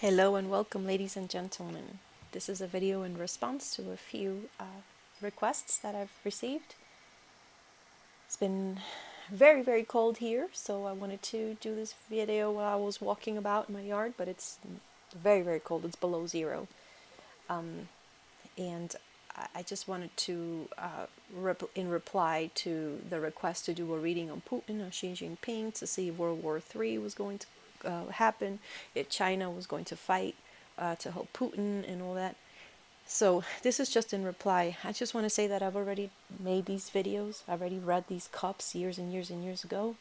Hello and welcome, ladies and gentlemen. This is a video in response to a few requests that I've received. It's been very cold here, so I wanted to do this video while I was walking about in my yard, but it's very cold. It's below zero. And I just wanted to, in reply to the request to do a reading on Putin, on Xi Jinping, to see if World War III was going to happen, if China was going to fight to help Putin and all that. So this is just in reply. I just want to say that I've already made these videos. I already read these cups years and years ago.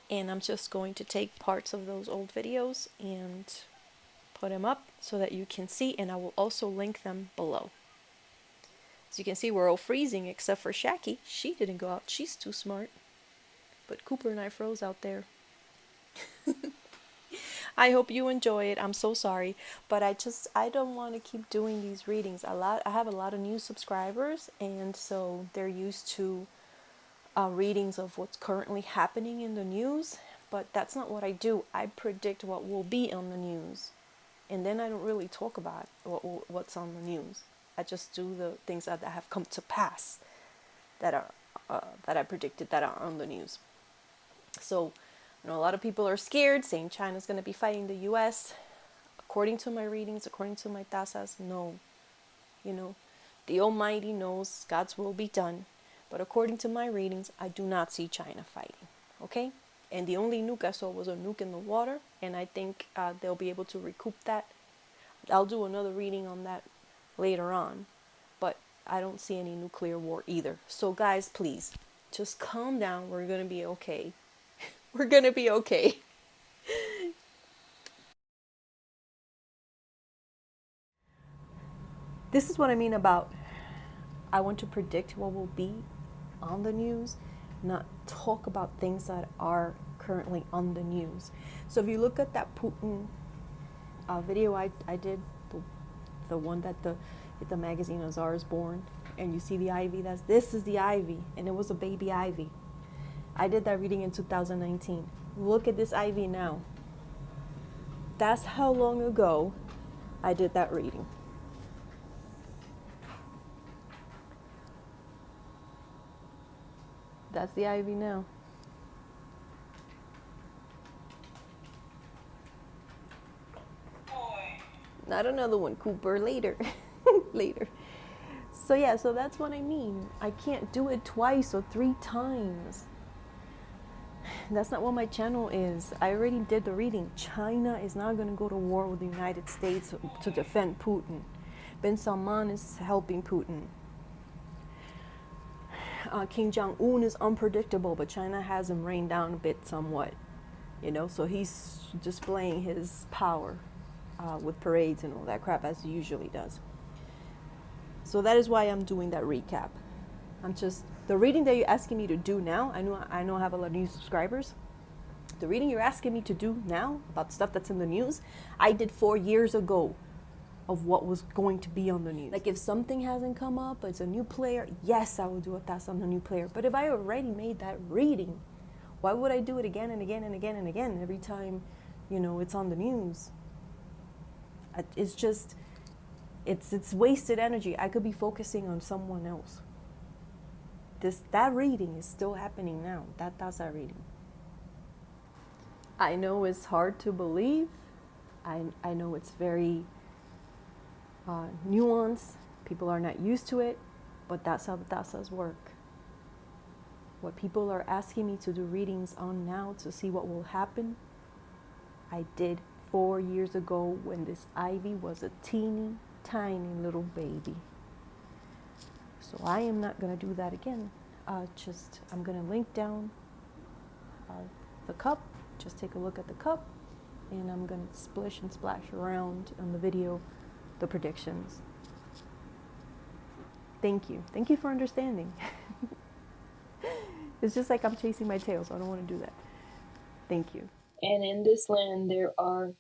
And I'm just going to take parts of those old videos and put them up so that you can see, and I will also link them below. As you can see, we're all freezing except for Shaki. She didn't go out. She's too smart. But Cooper and I froze out there. I hope you enjoy it. I'm so sorry, but I don't want to keep doing these readings. I have a lot of new subscribers, and so they're used to readings of what's currently happening in the news, but that's not what I do. I predict what will be on the news, and then I don't really talk about what's on the news. I just do the things that have come to pass that are that I predicted that are on the news. So, you know, a lot of people are scared, saying China's going to be fighting the U.S. According to my readings, according to my tasas, no. You know, the Almighty knows God's will be done. But according to my readings, I do not see China fighting. Okay? And the only nuke I saw was a nuke in the water. And I think they'll be able to recoup that. I'll do another reading on that later on. But I don't see any nuclear war either. So guys, please, just calm down. We're going to be okay. We're going to be okay. This is what I mean about I want to predict what will be on the news, not talk about things that are currently on the news. So if you look at that Putin video I did, the one that the magazine Azar is born, and you see the ivy, this is the ivy, and it was a baby ivy. I did that reading in 2019. Look at this ivy now. That's how long ago I did that reading. That's the ivy now. Not another one, Cooper, later. Later. So yeah, so that's what I mean. I can't do it twice or 3 times. That's not what my channel is. I already did the reading. China is not going to go to war with the United States to defend Putin. Bin Salman is helping Putin. Kim Jong-un is unpredictable, but China has him rained down a bit somewhat. You know, so he's displaying his power with parades and all that crap, as he usually does. So that is why I'm doing that recap. I'm just, the reading that you're asking me to do now, I know I have a lot of new subscribers. The reading you're asking me to do now about stuff that's in the news, I did 4 years ago of what was going to be on the news. Like if something hasn't come up, it's a new player, yes, I will do a task on the new player. But if I already made that reading, why would I do it again and again and again and again every time, you know, it's on the news? It's just, it's wasted energy. I could be focusing on someone else. That reading is still happening now. That's our reading. I know it's hard to believe. I know it's very nuanced. People are not used to it, but that's how the tasas work. What people are asking me to do readings on now to see what will happen, I did 4 years ago when this ivy was a teeny tiny little baby. So I am not going to do that again. I'm going to link down the cup. Just take a look at the cup, and I'm going to splish and splash around on the video the predictions. Thank you. Thank you for understanding. It's just like I'm chasing my tail, so I don't want to do that. Thank you. And in this land, there are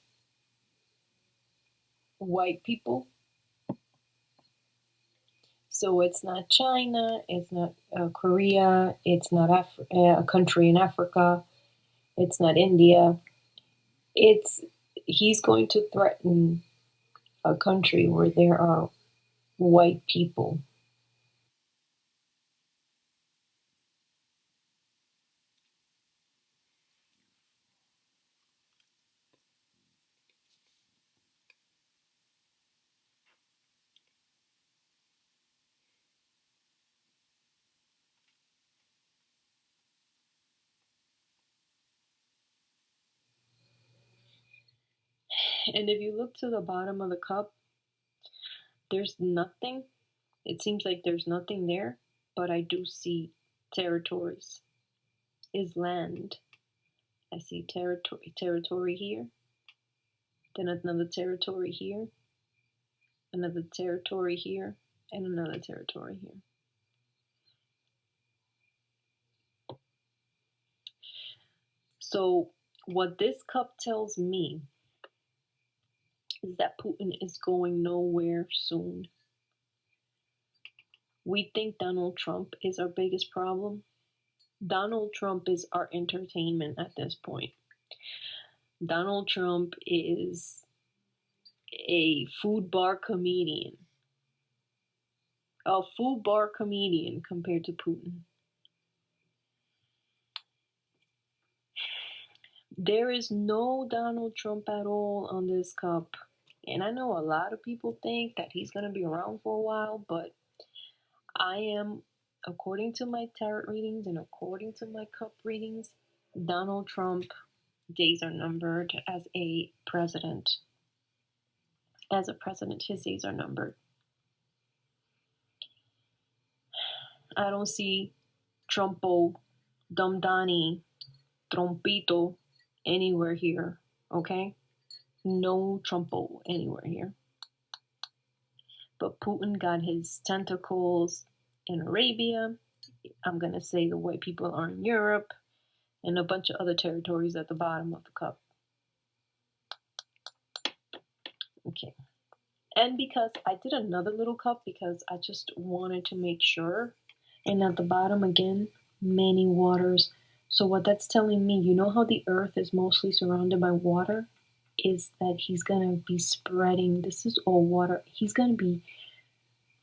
white people. So it's not China, it's not Korea, it's not a country in Africa, it's not India. It's he's going to threaten a country where there are white people. And if you look to the bottom of the cup, there's nothing. It seems like there's nothing there, but I do see territories. Is land. I see territory here, then another territory here, another territory here, and another territory here. So what this cup tells me is that Putin is going nowhere soon. We think Donald Trump is our biggest problem. Donald Trump is our entertainment at this point. Donald Trump is a food bar comedian. A food bar comedian compared to Putin. There is no Donald Trump at all on this cup. And I know a lot of people think that he's going to be around for a while, but I am, according to my tarot readings and according to my cup readings, Donald Trump days are numbered as a president. As a president, his days are numbered. I don't see Trumpo, Dumdani, Trompito anywhere here, okay? No Trumpo anywhere here. But Putin got his tentacles in Arabia. I'm going to say the white people are in Europe and a bunch of other territories at the bottom of the cup. Okay. And because I did another little cup because I just wanted to make sure. And at the bottom again, many waters. So what that's telling me, you know how the earth is mostly surrounded by water? Is that he's going to be spreading. This is all water. He's going to be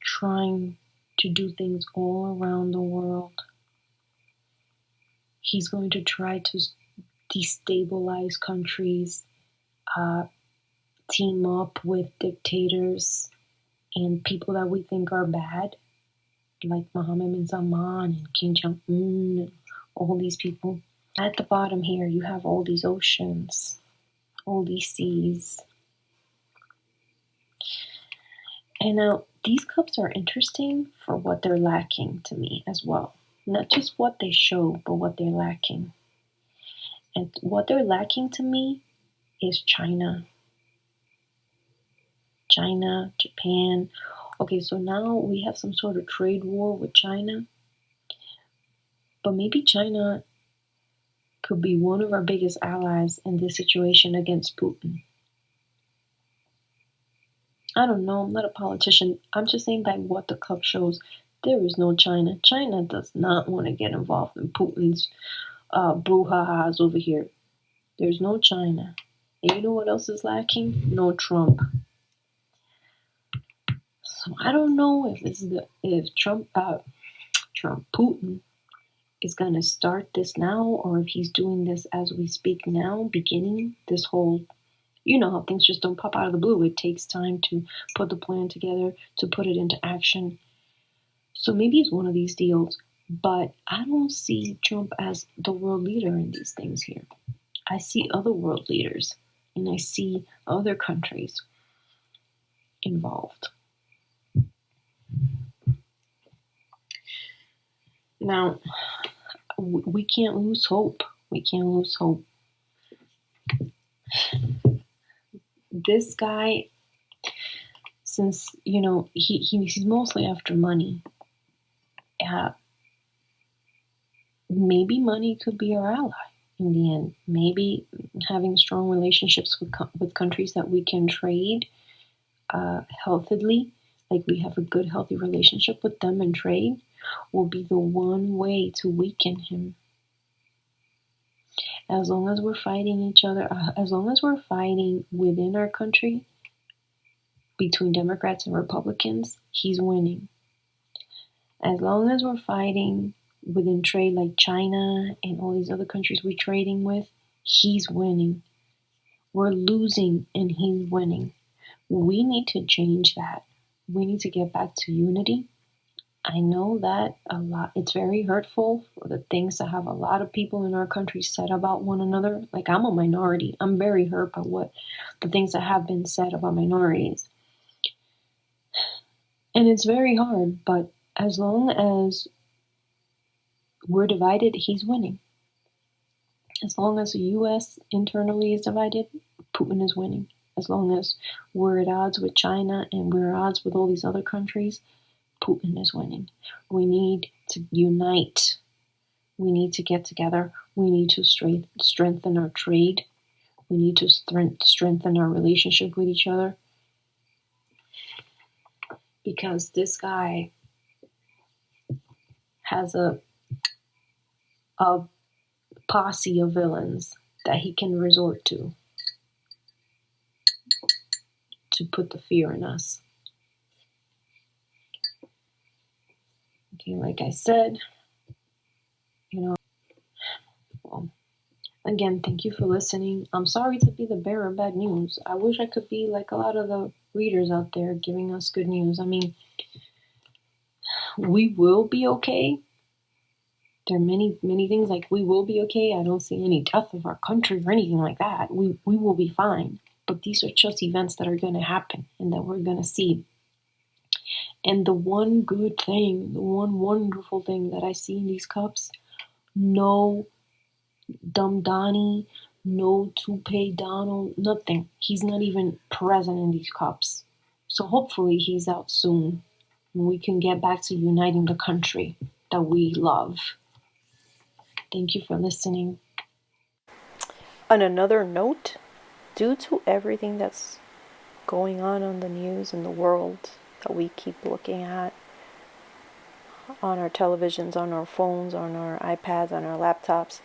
trying to do things all around the world. He's going to try to destabilize countries, team up with dictators and people that we think are bad, like Mohammed bin Salman and Kim Jong Un and all these people. At the bottom here, you have all these oceans, all these seas. And now these cups are interesting for what they're lacking to me as well. Not just what they show, but what they're lacking. And what they're lacking to me is China. China, Japan. Okay, so now we have some sort of trade war with China. But maybe China could be one of our biggest allies in this situation against Putin. I don't know, I'm not a politician. I'm just saying by what the cup shows, there is no China. China does not want to get involved in Putin's brouhahas over here. There's no China. And you know what else is lacking? No Trump. So I don't know if this is if Putin is gonna start this now or if he's doing this as we speak now, beginning this whole. You know how things just don't pop out of the blue. It takes time to put the plan together, to put it into action. So maybe it's one of these deals, but I don't see Trump as the world leader in these things here. I see other world leaders and I see other countries involved. Now, we can't lose hope. We can't lose hope. This guy, since, he's mostly after money, maybe money could be our ally in the end. Maybe having strong relationships with countries that we can trade healthily, like we have a good, healthy relationship with them and trade, will be the one way to weaken him. As long as we're fighting each other, as long as we're fighting within our country between Democrats and Republicans, he's winning. As long as we're fighting within trade like China and all these other countries we're trading with, he's winning. We're losing and he's winning. We need to change that. We need to get back to unity. I know that it's very hurtful for the things that have a lot of people in our country said about one another. Like, I'm a minority. I'm very hurt by the things that have been said about minorities. And it's very hard, but as long as we're divided, he's winning. As long as the US internally is divided, Putin is winning. As long as we're at odds with China and we're at odds with all these other countries, Putin is winning. We need to unite. We need to get together. We need to strengthen our trade. We need to strengthen our relationship with each other. Because this guy has a posse of villains that he can resort to put the fear in us. Okay, like I said, well, again, thank you for listening. I'm sorry to be the bearer of bad news. I wish I could be like a lot of the readers out there giving us good news. I mean, we will be okay. There are many, many things like we will be okay. I don't see any death of our country or anything like that. We will be fine. But these are just events that are going to happen and that we're going to see. And the one good thing, the one wonderful thing that I see in these cups, no Dumb Donnie, no Toupee Donald, nothing. He's not even present in these cups. So hopefully he's out soon and we can get back to uniting the country that we love. Thank you for listening. On another note, due to everything that's going on the news in the world that we keep looking at on our televisions, on our phones, on our iPads, on our laptops,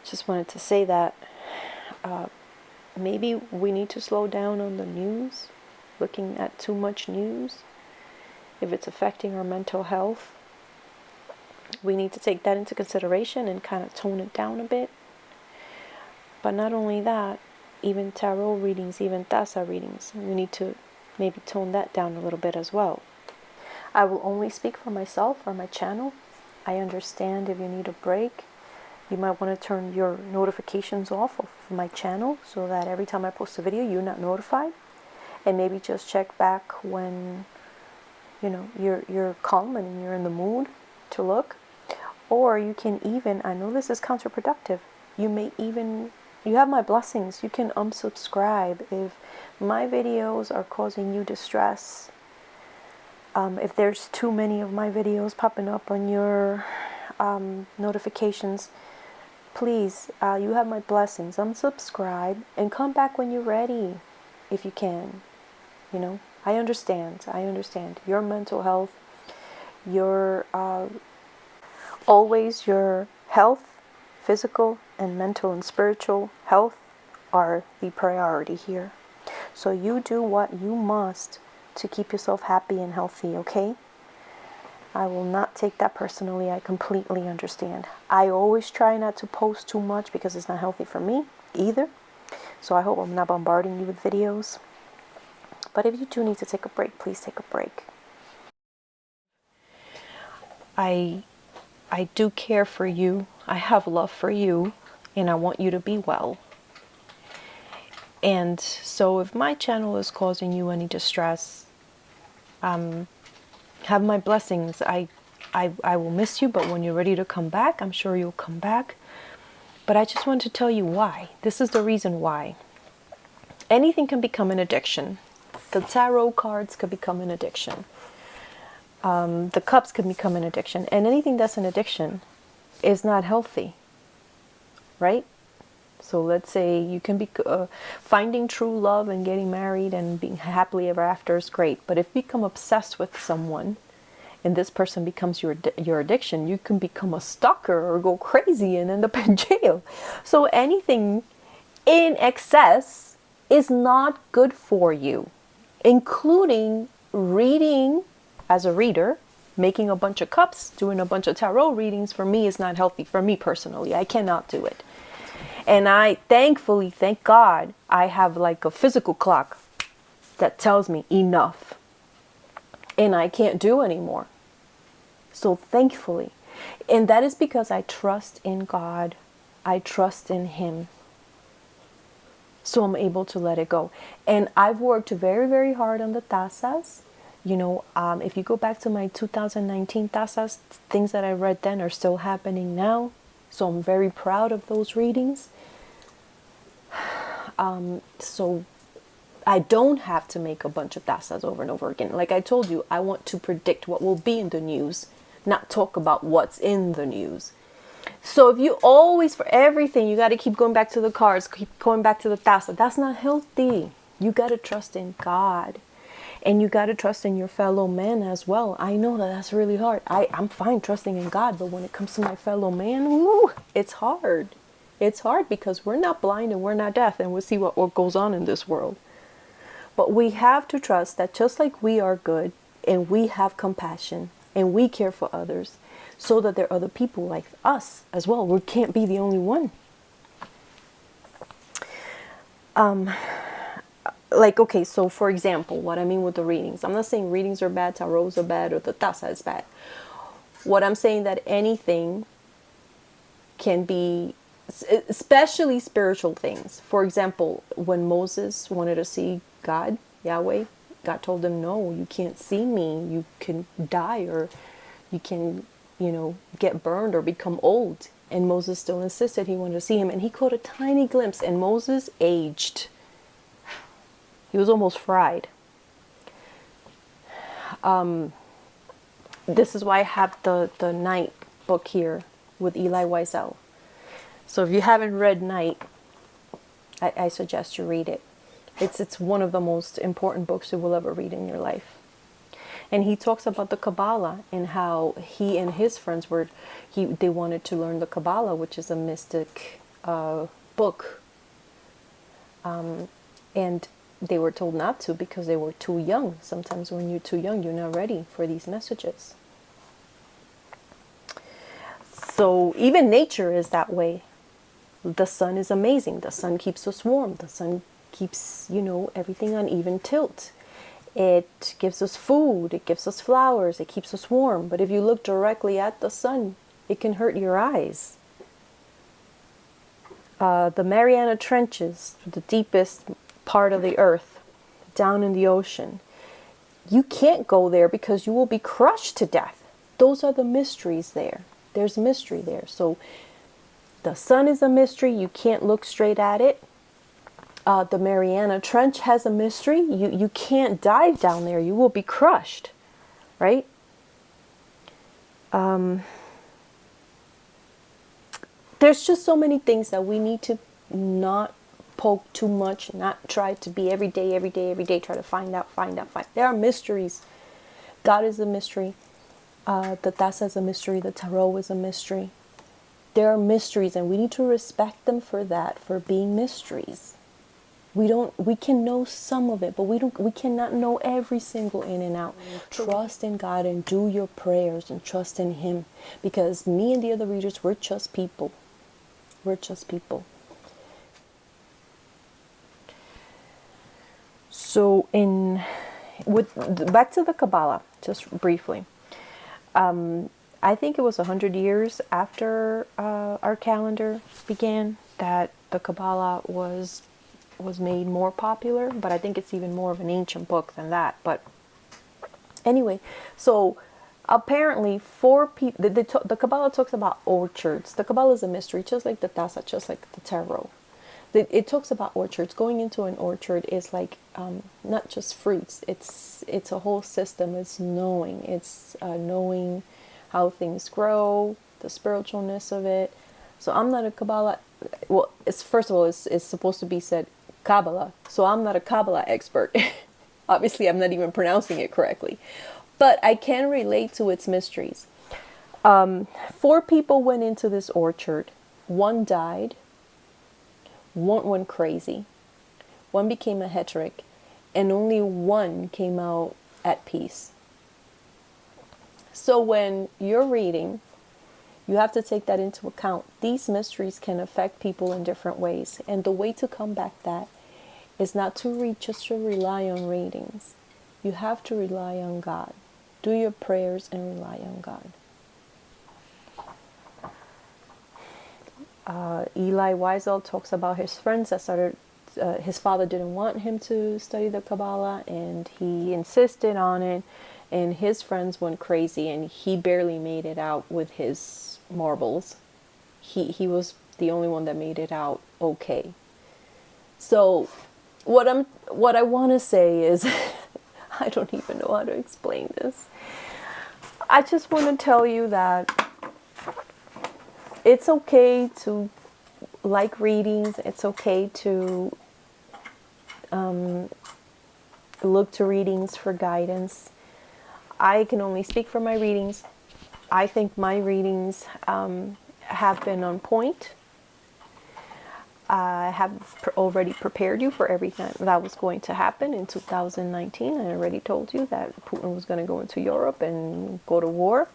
just wanted to say that maybe we need to slow down on the news, looking at too much news. If it's affecting our mental health, we need to take that into consideration and kind of tone it down a bit. But not only that, even tarot readings, even taza readings, we need to maybe tone that down a little bit as well. I will only speak for myself or my channel. I understand if you need a break, you might want to turn your notifications off of my channel so that every time I post a video, you're not notified. And maybe just check back when you're calm and you're in the mood to look. Or you can even, I know this is counterproductive, you have my blessings. You can unsubscribe if my videos are causing you distress. If there's too many of my videos popping up on your notifications, please, you have my blessings. Unsubscribe and come back when you're ready, if you can. I understand. Your mental health, always your health, physical and mental and spiritual health are the priority here. So you do what you must to keep yourself happy and healthy, okay? I will not take that personally. I completely understand. I always try not to post too much because it's not healthy for me either. So I hope I'm not bombarding you with videos. But if you do need to take a break, please take a break. I do care for you. I have love for you, and I want you to be well. And so if my channel is causing you any distress, have my blessings. I will miss you, but when you're ready to come back, I'm sure you'll come back. But I just want to tell you why. This is the reason why. Anything can become an addiction. The tarot cards could become an addiction. The cups can become an addiction. And anything that's an addiction is not healthy, right? So let's say you can be finding true love and getting married and being happily ever after is great. But if you become obsessed with someone and this person becomes your addiction, you can become a stalker or go crazy and end up in jail. So anything in excess is not good for you, including reading as a reader. Making a bunch of cups, doing a bunch of tarot readings for me is not healthy for me personally. I cannot do it. And I thankfully, thank God, I have like a physical clock that tells me enough. And I can't do anymore. So thankfully. And that is because I trust in God. I trust in Him. So I'm able to let it go. And I've worked very, very hard on the tazas. If you go back to my 2019 tazas, things that I read then are still happening now. So I'm very proud of those readings. So I don't have to make a bunch of tazas over and over again. Like I told you, I want to predict what will be in the news, not talk about what's in the news. So if you always, for everything, you got to keep going back to the cards, keep going back to the taza, that's not healthy. You got to trust in God. And you got to trust in your fellow man as well. I know that that's really hard. I'm fine trusting in God, but when it comes to my fellow man, woo, it's hard. It's hard because we're not blind and we're not deaf, and we'll see what goes on in this world. But we have to trust that just like we are good and we have compassion and we care for others, so that there are other people like us as well. We can't be the only one. Okay, so for example, what I mean with the readings, I'm not saying readings are bad, tarots are bad, or the taza is bad. What I'm saying that anything can be, especially spiritual things. For example, when Moses wanted to see God, Yahweh, God told him, no, you can't see me. You can die, or you can, get burned or become old. And Moses still insisted he wanted to see him. And he caught a tiny glimpse, and Moses aged. He was almost fried. This is why I have the Night book here with Eli Wiesel. So if you haven't read Night, I suggest you read it. It's one of the most important books you will ever read in your life. And he talks about the Kabbalah and how he and his friends they wanted to learn the Kabbalah, which is a mystic book. And they were told not to because they were too young. Sometimes when you're too young, you're not ready for these messages. So even nature is that way. The sun is amazing. The sun keeps us warm. The sun keeps, everything on even tilt. It gives us food. It gives us flowers. It keeps us warm. But if you look directly at the sun, it can hurt your eyes. The Mariana Trenches, the deepest part of the earth, down in the ocean. You can't go there because you will be crushed to death. Those are the mysteries there. There's mystery there. So the sun is a mystery. You can't look straight at it. The Mariana Trench has a mystery. You can't dive down there. You will be crushed, right? There's just so many things that we need to not poke too much, not try to be every day, try to find out. There are mysteries. God is a mystery. The taza is a mystery. The tarot is a mystery. There are mysteries, and we need to respect them for that, for being mysteries. We can know some of it, but we cannot know every single in and out. Trust in God and do your prayers and trust in Him, because me and the other readers, we're just people. We're just people. So back to the Kabbalah, just briefly. I think it was 100 years after our calendar began that the Kabbalah was made more popular, but I think it's even more of an ancient book than that. But anyway, so apparently 4 people, the Kabbalah talks about orchards. The Kabbalah is a mystery, just like the taza, just like the tarot. It talks about orchards. Going into an orchard is like not just fruits. It's a whole system. It's knowing. It's knowing how things grow, the spiritualness of it. So I'm not a Kabbalah. Well, first of all, it's supposed to be said Kabbalah. So I'm not a Kabbalah expert. Obviously, I'm not even pronouncing it correctly. but I can relate to its mysteries. 4 people went into this orchard. One died. One went crazy. One became a heretic, and only one came out at peace. So when you're reading, you have to take that into account. These mysteries can affect people in different ways, and the way to combat that is not to read just to rely on readings. You have to rely on God. Do your prayers and rely on God. Eli Wiesel talks about his friends that started. His father didn't want him to study the Kabbalah, and he insisted on it. And his friends went crazy, and he barely made it out with his marbles. He was the only one that made it out okay. So, what I want to say is, I don't even know how to explain this. I just want to tell you that it's okay to like readings. It's okay to look to readings for guidance. I can only speak for my readings. I think my readings have been on point. I have already prepared you for everything that was going to happen in 2019. I already told you that Putin was going to go into Europe and go to war.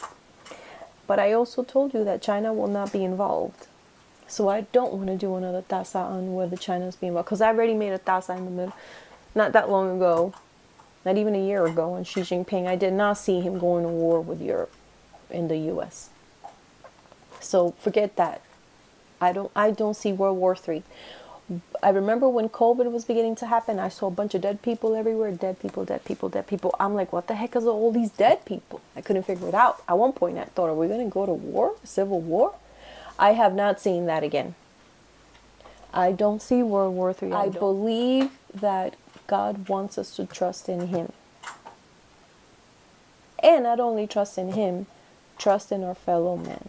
But I also told you that China will not be involved. So I don't want to do another taza on whether China's being involved. Because I already made a taza in the middle, not that long ago, not even a year ago, on Xi Jinping. I did not see him going to war with Europe and the US. So forget that. I don't see World War III. I remember when COVID was beginning to happen, I saw a bunch of dead people everywhere. Dead people, dead people, dead people. I'm like, what the heck is all these dead people? I couldn't figure it out. At one point I thought, are we going to go to war? Civil war? I have not seen that again. I don't see World War III. I believe that God wants us to trust in Him. And not only trust in Him, trust in our fellow man.